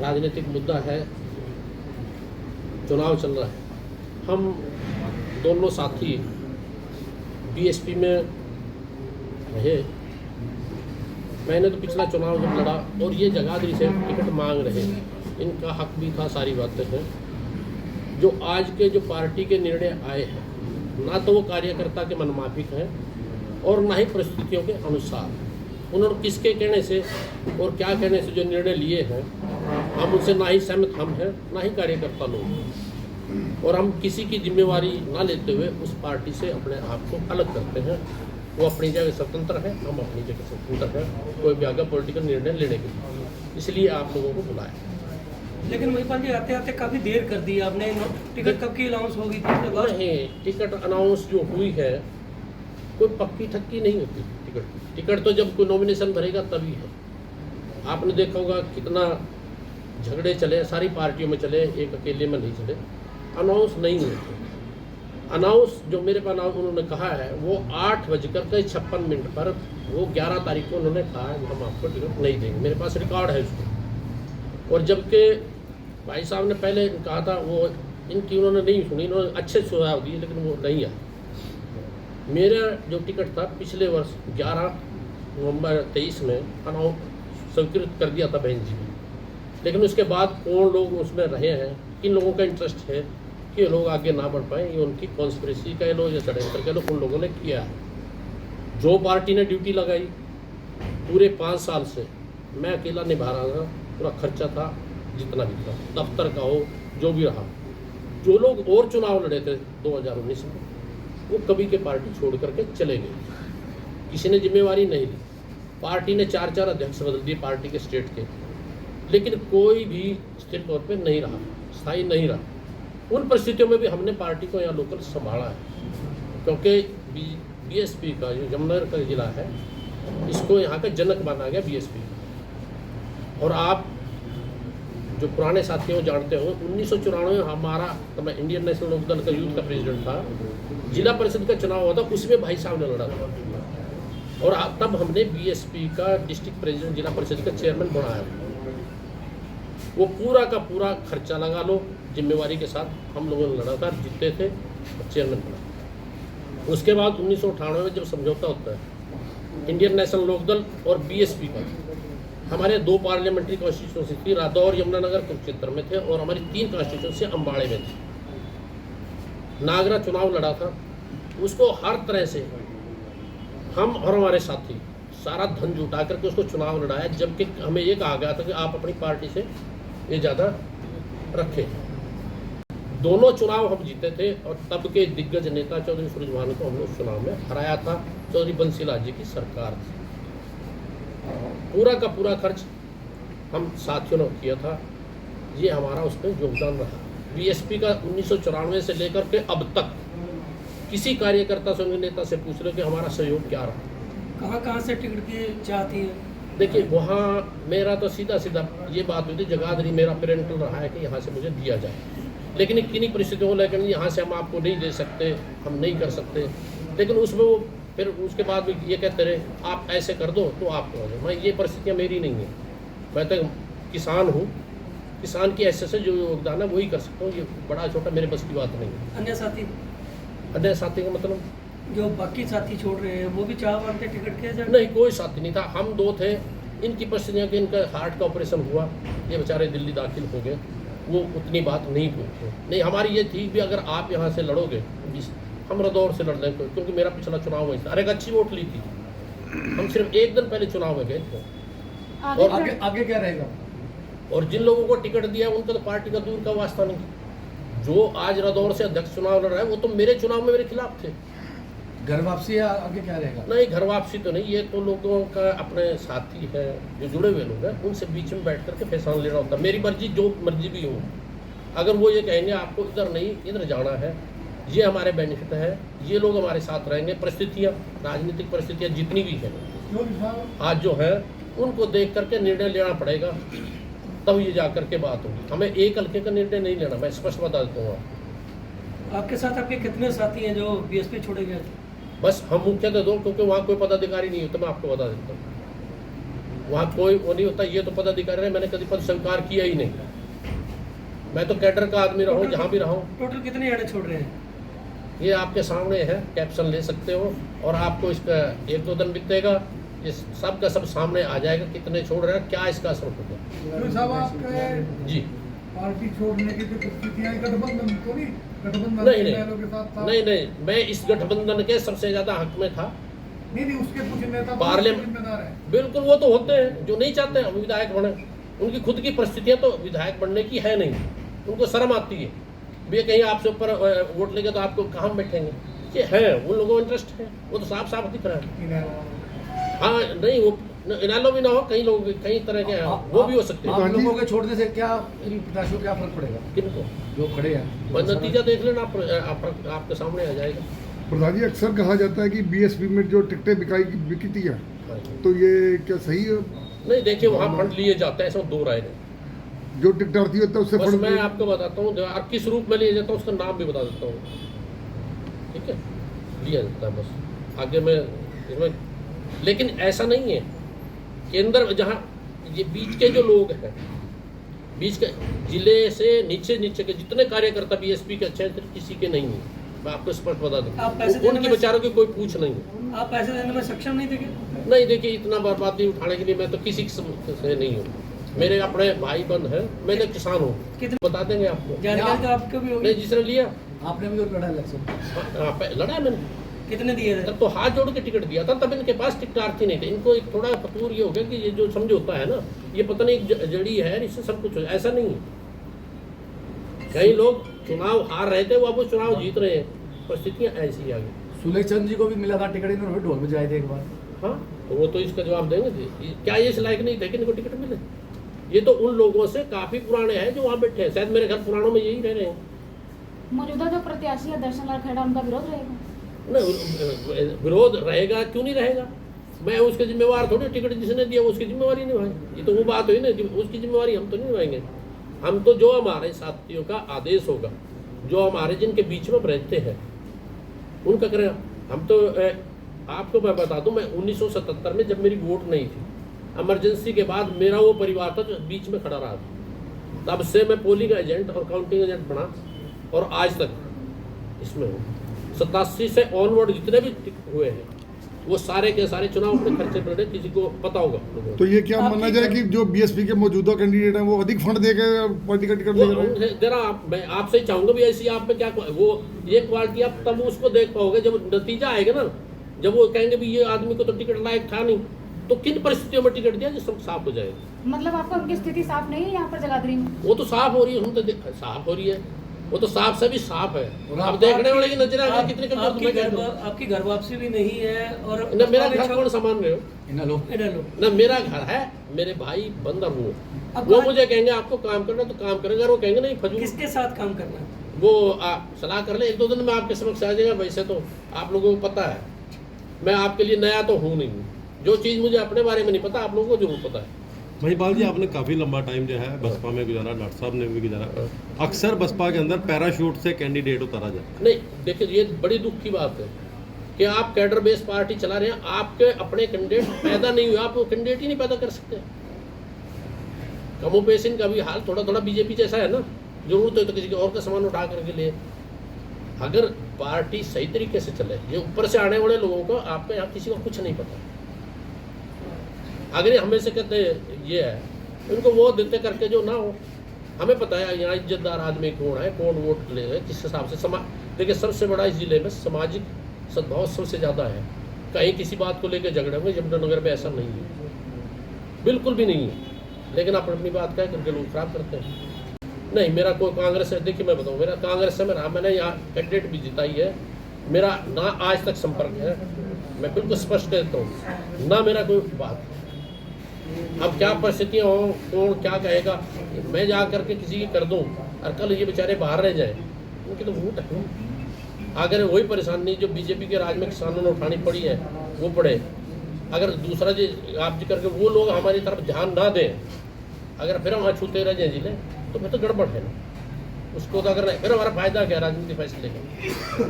राजनीतिक मुद्दा है, चुनाव चल रहा है। हम दोनों साथी बीएसपी में रहे। मैंने तो पिछला चुनाव जब लड़ा और ये जगाधरी से टिकट मांग रहे, इनका हक भी था, सारी बातें हैं। जो आज के जो पार्टी के निर्णय आए हैं, ना तो वो कार्यकर्ता के मनमाफिक हैं और ना ही परिस्थितियों के अनुसार। उन्होंने किसके कहने से और क्या कहने से जो निर्णय लिए हैं, हम उनसे ना ही सहमत हम हैं, ना ही कार्यकर्ता लोग। और हम किसी की जिम्मेवारी ना लेते हुए उस पार्टी से अपने आप को अलग करते हैं। वो अपनी जगह स्वतंत्र है, हम अपनी जगह स्वतंत्र हैं, कोई भी आगे पॉलिटिकल निर्णय लेने के लिए। इसलिए आप लोगों को बुलाया। लेकिन महिपाल जी, आते आते काफ़ी देर कर दी आपने। टिकट कब की अनाउंस होगी? नहीं, टिकट अनाउंस जो हुई है कोई पक्की ठक्की नहीं होती। टिकट तो जब कोई नॉमिनेशन भरेगा तभी है। आपने देखा होगा कितना झगड़े चले, सारी पार्टियों में चले, एक अकेले में नहीं चले। अनाउंस नहीं हुए थे। अनाउंस जो मेरे पास उन्होंने कहा है वो 8:56 पर, वो 11 तारीख को उन्होंने कहा है हम आपको टिकट नहीं देंगे। मेरे पास रिकॉर्ड है उसको। और जबकि भाई साहब ने पहले कहा था, वो इनकी उन्होंने नहीं सुनी, इन्होंने अच्छे सुझाव दिए लेकिन वो नहीं आया। मेरा जो टिकट था पिछले वर्ष 11 नवंबर 23 में अनाउंस स्वीकृत कर दिया था बहन जी ने। लेकिन उसके बाद कौन लोग उसमें रहे हैं, किन लोगों का इंटरेस्ट है कि लोग आगे ना बढ़ पाए, ये उनकी कॉन्स्पिरेसी कह लो या षड्यंत्र कह लो, उन लोगों ने किया है। जो पार्टी ने ड्यूटी लगाई पूरे 5 साल से मैं अकेला निभा रहा था, पूरा खर्चा था जितना भी था, दफ्तर का हो जो भी रहा। जो लोग और चुनाव लड़े थे 2019 में, वो कभी के पार्टी छोड़ करके चले गए। किसी ने जिम्मेवारी नहीं ली। पार्टी ने 4 अध्यक्ष बदल दिए पार्टी के स्टेट के, लेकिन कोई भी स्थिर तौर पे नहीं रहा, स्थायी नहीं रहा। उन परिस्थितियों में भी हमने पार्टी को यहाँ लोकल संभाला है, क्योंकि बीएसपी का जो जमनगर का जिला है, इसको यहाँ का जनक माना गया बीएसपी। और आप जो पुराने साथियों जानते हो, 1994 में हमारा, तो मैं इंडियन नेशनल लोकदल का यूथ का प्रेसिडेंट था, जिला परिषद का चुनाव हुआ था, उसमें भाई साहब ने लड़ा था। और तब हमने बीएसपी का डिस्ट्रिक्ट प्रेसिडेंट, जिला परिषद का चेयरमैन बनाया। वो पूरा का पूरा खर्चा लगा लो जिम्मेवारी के साथ हम लोगों ने लड़ा था, जीते थे और चेयरमैन बना। उसके बाद 1998 में जब समझौता होता है इंडियन नेशनल लोकदल और बीएसपी का, हमारे 2 पार्लियामेंट्री कॉन्स्टिट्यूंसी थी, रादौर यमुनानगर कुरुक्षेत्र में थे, और हमारी 3 कॉन्स्टिट्यूंसी अम्बाड़े में थी। नागरा चुनाव लड़ा था, उसको हर तरह से हम और हमारे साथी सारा धन जुटा करके उसको चुनाव लड़ाया, जबकि हमें ये कहा गया था कि आप अपनी पार्टी से ये ज़्यादा रखें। दोनों चुनाव हम जीते थे और तब के दिग्गज नेता चौधरी सूरजभान को हमने उस चुनाव में हराया था। चौधरी बंसीलाल जी की सरकार थी। पूरा का पूरा खर्च हम साथियों ने किया था। ये हमारा उसमें योगदान रहा। बीएसपी का 1994 से लेकर के अब तक किसी कार्यकर्ता से, नेता से पूछ रहे कि हमारा सहयोग क्या रहा। कहाँ से टिकट की चाहती है? देखिए, वहाँ मेरा तो सीधा ये बात हुई थी, जगाधरी मेरा पेरेंटल रहा है कि यहाँ से मुझे दिया जाए, लेकिन किन्हीं परिस्थितियों को लेकर यहाँ से हम आपको नहीं दे सकते, हम नहीं कर सकते। लेकिन उसमें वो फिर उसके बाद भी ये कहते रहे आप ऐसे कर दो तो आप कर दो। मैं, ये परिस्थितियाँ मेरी नहीं है। मैं तो किसान हूँ, किसान की ऐसे से जो योगदान है वही कर सकता हूँ। ये बड़ा छोटा मेरे बस की बात नहीं है। अन्य साथी का मतलब जो बाकी साथी छोड़ रहे हैं वो भी चाह मानते टिकट के? नहीं, कोई साथी नहीं था। हम 2 थे। इनकी परिस्थितियाँ कि इनका हार्ट का ऑपरेशन हुआ, ये बेचारे दिल्ली दाखिल हो गए, वो उतनी बात नहीं पूछे। नहीं, हमारी ये थी भी अगर आप यहाँ से लड़ोगे, हम रदौर से लड़ लें, क्योंकि मेरा पिछला चुनाव वही था। अरे, एक अच्छी वोट ली थी। हम सिर्फ 1 दिन पहले चुनाव में गए थे। और आगे क्या रहेगा? और जिन लोगों को टिकट दिया उनका तो पार्टी का दूर का वास्ता नहीं। जो आज रदौर से अध्यक्ष चुनाव लड़ रहा है वो तो मेरे चुनाव में मेरे खिलाफ थे। घर वापसी या आगे क्या रहेगा? नहीं, घर वापसी तो नहीं। ये तो लोगों का अपने साथी है, जो जुड़े हुए लोग हैं, उनसे बीच में बैठ करके फैसला लेना होता है। मेरी मर्जी जो मर्जी भी हो, अगर वो ये कहेंगे आपको इधर नहीं इधर जाना है, ये हमारे बेनिफिट है, ये लोग हमारे साथ रहेंगे, परिस्थितियाँ, राजनीतिक परिस्थितियाँ जितनी भी हैं आज जो है, उनको देख करके निर्णय लेना पड़ेगा, तब ये जा करके बात होगी। हमें एक हल्के का निर्णय नहीं लेना, मैं स्पष्ट बता देता हूँ। आपके साथ आपके कितने साथी हैं जो बीएसपी छोड़े गए थे? बस हम मुख्य थे 2, क्योंकि वहाँ कोई पदाधिकारी नहीं होता। मैं आपको बता देता हूँ, वहाँ कोई वो नहीं होता, ये तो पदाधिकारी है, मैंने कभी पद स्वीकार किया ही नहीं। मैं तो कैडर का आदमी रहा हूँ जहाँ भी रहा हूँ। टोटल कितने आड़े छोड़ रहे हैं? ये आपके सामने है, कैप्शन ले सकते हो, और आपको इसका 1-2 दिन बीतेगा, ये सब का सब सामने आ जाएगा, कितने छोड़ रहे हैं, क्या इसका असर होगा। साहब आपके जी पार्टी छोड़ने की जो स्थितियां गठबंधन तो नहीं, गठबंधन नहीं नेताओं के साथ था? नहीं नहीं, मैं इस गठबंधन के सबसे ज्यादा हक में था। नहीं उसके कुछ नेता पार्लियामेंट जिम्मेदार है। बिल्कुल, वो तो होते हैं जो नहीं चाहते हैं विधायक बने, उनकी खुद की परिस्थितियां तो विधायक बनने की है नहीं, उनको शर्म आती है भैया कहीं आपसे ऊपर वोट लेंगे तो आपको कहाँ बैठेंगे, ये है उन लोगों को इंटरेस्ट है, वो तो साफ साफ दिख रहा है। हाँ नहीं, वो इनालो भी ना हो, कई लोग कई तरह के हैं, वो भी हो सकते हैं। आप लोगों के छोड़ने से क्या इन प्रत्याशियों को क्या फर्क पड़ेगा? किनको जो खड़े हैं बस नतीजा देख लेना, आपके सामने आ जाएगा। प्रधान जी, अक्सर कहा जाता है कि बीएसपी में जो टिकटें बिकती हैं, तो ये क्या सही है? नहीं देखिए, वहाँ फंड लिए जाते हैं, इसमें 2 राय नहीं। जो टिकटार्थी होता है उससे बस फंड मैं आपको बताता हूँ, आप किस रूप में लिया जाता हूँ उसका नाम भी बता देता हूँ, ठीक है, लिया जाता है बस आगे में इसमें। लेकिन ऐसा नहीं है, केंद्र जहाँ ये बीच के जो लोग हैं, बीच के जिले से नीचे के जितने कार्यकर्ता बीएसपी के अच्छे हैं, किसी के नहीं है, मैं आपको स्पष्ट बता आप पैसे दूँ, देने उनकी में- बेचारों की कोई पूछ नहीं है। आप पैसे देने में सक्षम नहीं थे क्या? नहीं देखिए, इतना बर्बादी उठाने के लिए मैं तो किसी से नहीं हूँ, मेरे अपने भाई बंद हैं, मैं तो किसान हूँ, कितने बता देंगे आपको। जानकारी तो आपको भी होगी। नहीं, जिसने लिया आपने भी तो लड़ा इलेक्शन। लड़ा मैंने, कितने दिए थे? तब तो हाथ जोड़ के टिकट दिया था, तब इनके पास टिकटार्थी नहीं थे। इनको एक थोड़ा फतूर ये हो गया कि ये जो समझौता है ना, ये पता नहीं एक जड़ी है, इससे सब कुछ हो, ऐसा नहीं है। कई लोग चुनाव हार रहे थे, वो अब वो चुनाव जीत रहे हैं, परिस्थितियाँ ऐसी आ गई। सुलेखचंद जी को भी मिला था टिकट, इन्होंने ढोल बजाए थे एक बार। हाँ, तो वो तो इसका जवाब देंगे क्या ये इस लायक नहीं थे कि इनको टिकट मिले? ये तो उन लोगों से काफी पुराने हैं जो वहाँ बैठे हैं, शायद मेरे घर पुरानों में यही रह रहे हैं। मौजूदा जो प्रत्याशी है दर्शन लाल खेड़ा, उनका विरोध रहेगा? नहीं, विरोध रहेगा, क्यों नहीं रहेगा? मैं उसके जिम्मेवार थोड़ी, टिकट जिसने दिया वो उसकी जिम्मेवारी निभाए, ये तो वो बात हुई ना, उसकी जिम्मेवारी हम तो नहीं निभाएंगे। हम तो जो हमारे साथियों का आदेश होगा, जो हमारे जिनके बीच में रहते हैं उनका करेगा। हम तो आपको मैं बता दूं, मैं 1977 में जब मेरी वोट नहीं थी, इमरजेंसी के बाद मेरा वो परिवार था जो बीच में खड़ा रहा था, तब से मैं पोलिंग एजेंट और काउंटिंग एजेंट बना, और आज तक इसमें हूँ। 87 से ऑनवर्ड जितने भी हुए हैं वो सारे के सारे चुनाव अपने खर्चे पर लड़े, किसी को पता होगा लोगों तो ये क्या आपकी माना जाए कि जो बीएसपी के मौजूदा कैंडिडेट हैं वो अधिक फंड देके पार्टी का टिकट ले रहे हैं? जरा मैं आपसे ही चाहूंगा भी ऐसी आप में क्या वो ये क्वालिटी आप तब उसको देख पाओगे जब नतीजा आएगा ना, जब वो कहेंगे भी ये आदमी को तो टिकट लायक था नहीं, तो किन परिस्थितियों में टिकट दिया, जो सब साफ हो जाएगा। मतलब आपको उनकी स्थिति साफ नहीं है यहाँ पर जगाधरी में? वो तो साफ हो रही है, हम तो साफ हो रही है, वो तो साफ से भी साफ है। और अब आप- देखने वाले की नजर आ गई कितने कमजोर आपकी मैं कह दूं। आपकी घर वापसी भी नहीं है, और ना मेरा घर कौन सामान रहे हो, इन्हें लो। इन्हें लो। ना मेरा घर है, मेरे भाई बंदर वो अब वो बात- मुझे कहेंगे आपको काम करना तो काम करेंगे, और वो कहेंगे नहीं फजूल, किसके साथ काम करना है? वो आप सलाह कर ले, 1-2 दिन में आपके समक्ष आ जाएगा। वैसे तो आप लोगों को पता है, मैं आपके लिए नया तो हूँ नहीं, जो चीज़ मुझे अपने बारे में नहीं पता आप लोगों को जरूर पता है। महिपाल जी, आपने काफ़ी लंबा टाइम जो है बसपा में गुजारा, डॉक्टर साहब ने भी गुजारा। अक्सर बसपा के अंदर पैराशूट से कैंडिडेट उतारा जाता है। नहीं देखिए, ये बड़ी दुख की बात है कि आप कैडर बेस पार्टी चला रहे हैं, आपके अपने कैंडिडेट पैदा नहीं हुए, आप वो कैंडिडेट ही नहीं पैदा कर सकते। कमोपेशन का भी हाल थोड़ा थोड़ा बीजेपी जैसा है ना, जरूरत है तो किसी के और का सामान उठा करके लिए। अगर पार्टी सही तरीके से चले, ये ऊपर से आने वाले लोगों को आपके यहाँ किसी को कुछ नहीं पता। अगर ये हमें से कहते ये है, उनको वो देते करके जो ना हो, हमें पता है यहाँ इज्जतदार आदमी कौन है, कौन वोट ले, किस हिसाब से समाज। देखिए, सबसे बड़ा इस जिले में सामाजिक सद्भाव सबसे ज़्यादा है। कहीं किसी बात को लेकर झगड़े होंगे, यमुनानगर में ऐसा नहीं है, बिल्कुल भी नहीं है। लेकिन आप अपनी बात कह करके लोग खराब करते हैं। नहीं, मेरा कोई कांग्रेस है, देखिए मैं बताऊँ, मेरा कांग्रेस से मैं मैंने यहाँ कैंडिडेट भी जिताई है, मेरा ना आज तक संपर्क है, मैं बिल्कुल स्पष्ट कहता हूँ, ना मेरा कोई बात। अब क्या परिस्थितियाँ हो, कौन क्या कहेगा, मैं जा करके किसी की कर दूँ और कल ये बेचारे बाहर रह जाए, उनकी तो वोट है। अगर वही परेशानी जो बीजेपी के राज में किसानों ने उठानी पड़ी है वो पड़े, अगर दूसरा जी आप जी करके वो लोग हमारी तरफ ध्यान ना दें, अगर फिर हम छूते रह जाए जिले, तो फिर तो गड़बड़ है ना। उसको तो अगर फिर हमारा फायदा क्या राजनीति फैसले का।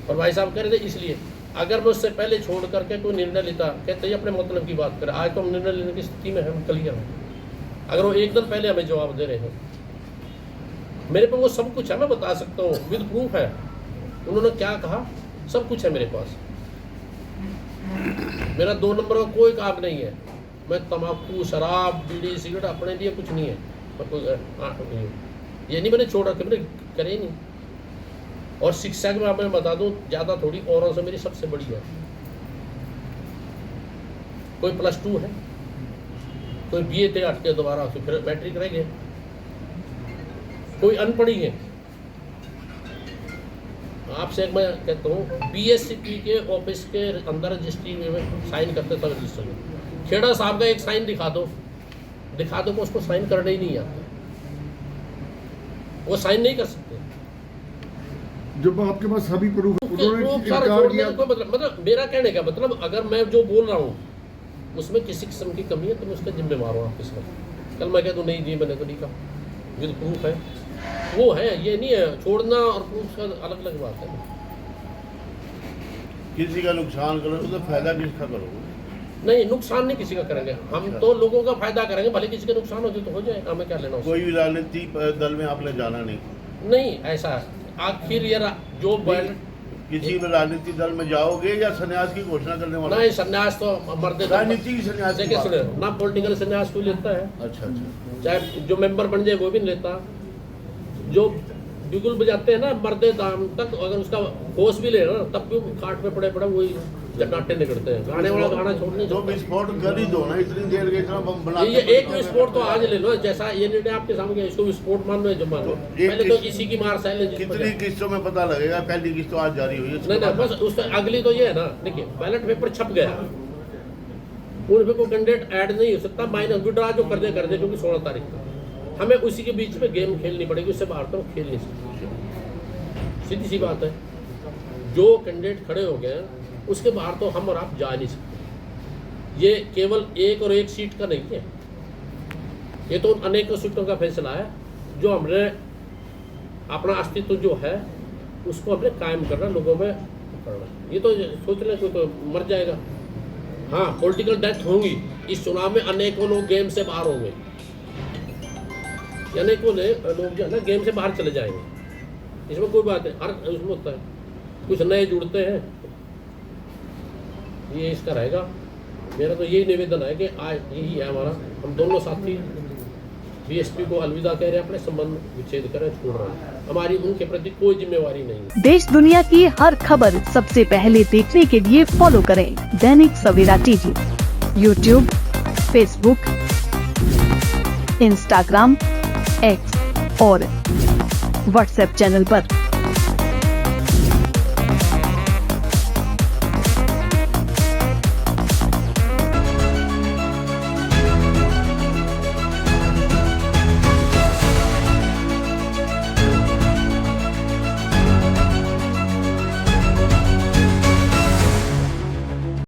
और भाई साहब कह रहे थे इसलिए अगर मैं उससे पहले छोड़ करके कोई निर्णय लेता, कहते ही अपने मतलब की बात करें, आज तो हम निर्णय लेने की स्थिति में हम क्लियर हैं। अगर वो एक दिन पहले हमें जवाब दे रहे हैं, मेरे पे वो सब कुछ है, मैं बता सकता हूँ, विद प्रूफ है, उन्होंने क्या कहा, सब कुछ है मेरे पास। मेरा 2 नंबर का कोई काम नहीं है। मैं तम्बाकू, शराब, बीड़ी, सिगरेट अपने लिए कुछ नहीं है। ये नहीं मैंने छोड़ा, कि मैंने करे ही नहीं। और शिक्षा के मैं बता दूं, ज़्यादा थोड़ी औरों से मेरी सबसे बड़ी है। कोई +2 है, कोई BA थे 8 के दोबारा फिर मैट्रिक रह गए, कोई अनपढ़ी है। आपसे एक मैं कहता हूँ, BSCP के ऑफिस के अंदर रजिस्ट्री में साइन करते सब रजिस्टर में, खेड़ा साहब का एक साइन दिखा दो को उसको साइन करना ही नहीं आता, वो साइन नहीं कर सकते। जब आपके पास सभी प्रूफ उन्होंने प्रूफ सारा इनकार छोड़ने किया, का कोई मतलब मेरा कहने का मतलब, अगर मैं जो बोल रहा हूँ उसमें किसी किस्म की कमी है तो मैं उसका जिम्मेवार हूँ। आप इसमें कल मैं कह दूँ नहीं जी मैंने तो नहीं कहा, विद प्रूफ है, वो है, ये नहीं है। छोड़ना और प्रूफ का अलग अलग बात है। किसी का नुकसान करो तो फायदा किसका करोगे? नहीं, नुकसान नहीं किसी का करेंगे हम, तो लोगों का फायदा करेंगे, भले किसी का नुकसान हो जाए तो हो जाए, हमें क्या लेना उससे। कोई भी राजनीतिक दल में आपने जाना नहीं? नहीं, ऐसा आखिर ये जो किसी भी राजनीतिक दल में जाओगे या संन्यास की घोषणा करने वाला? नहीं, संन्यास तो मर्दे राजनीति की संन्यास की देखिए बात। सुने ना, पॉलिटिकल संन्यास कोई लेता है, अच्छा, चाहे जो मेंबर बन जाए वो भी नहीं लेता। जो बिगुल बजाते हैं ना मर्दे दाम तक, अगर उसका होश भी ले ना तब भी खाट पे पड़े वही जटाटे निकलते हैं। गाने वाला गाना छोड़ने तो विस्फोट कर ही दो ना, इतनी देर के इतना बम बना ये एक विस्फोट तो आज ले लो, जैसा ये निर्णय आपके सामने, इसको विस्फोट मान लो, जो मान लो, पहले तो इसी की मार सहले। कितनी किस्तों में पता लगेगा? पहली किस्त तो आज जारी हुई है। नहीं, बस उस अगली तो ये है ना, देखिए बैलेट पेपर छप गया, उनमें कोई कैंडिडेट ऐड नहीं हो सकता, माइनस विड्रा जो कर दे क्योंकि 16 तारीख को हमें उसी के बीच में गेम खेलनी पड़ेगी, उससे बाहर तो खेल नहीं सकते। सीधी सी बात है, जो कैंडिडेट खड़े हो गए उसके बाहर तो हम और आप जा नहीं सकते। ये केवल एक और एक सीट का नहीं है, ये तो अनेकों सीटों का फैसला है, जो हमने अपना अस्तित्व जो है उसको हमने कायम करना, लोगों में करना। ये तो सोच रहे कोई तो मर जाएगा। हाँ, पॉलिटिकल डेथ होंगी इस चुनाव में, अनेकों लोग गेम से बाहर होंगे, अनेकों लोग जो है ना गेम से बाहर चले जाएंगे, इसमें कोई बात है, हर उसमें होता है, कुछ नए जुड़ते हैं, ये इसका रहेगा। मेरा तो यही निवेदन है कि आज यही है हमारा, हम दोनों साथी BSP को अलविदा कह रहे हैं, अपने संबंध विच्छेद करें, छोड़ रहे हैं, हमारी उनके प्रति कोई जिम्मेवारी नहीं है। देश दुनिया की हर खबर सबसे पहले देखने के लिए फॉलो करें Dainik Savera TV, YouTube, Facebook, Instagram, X और WhatsApp चैनल पर।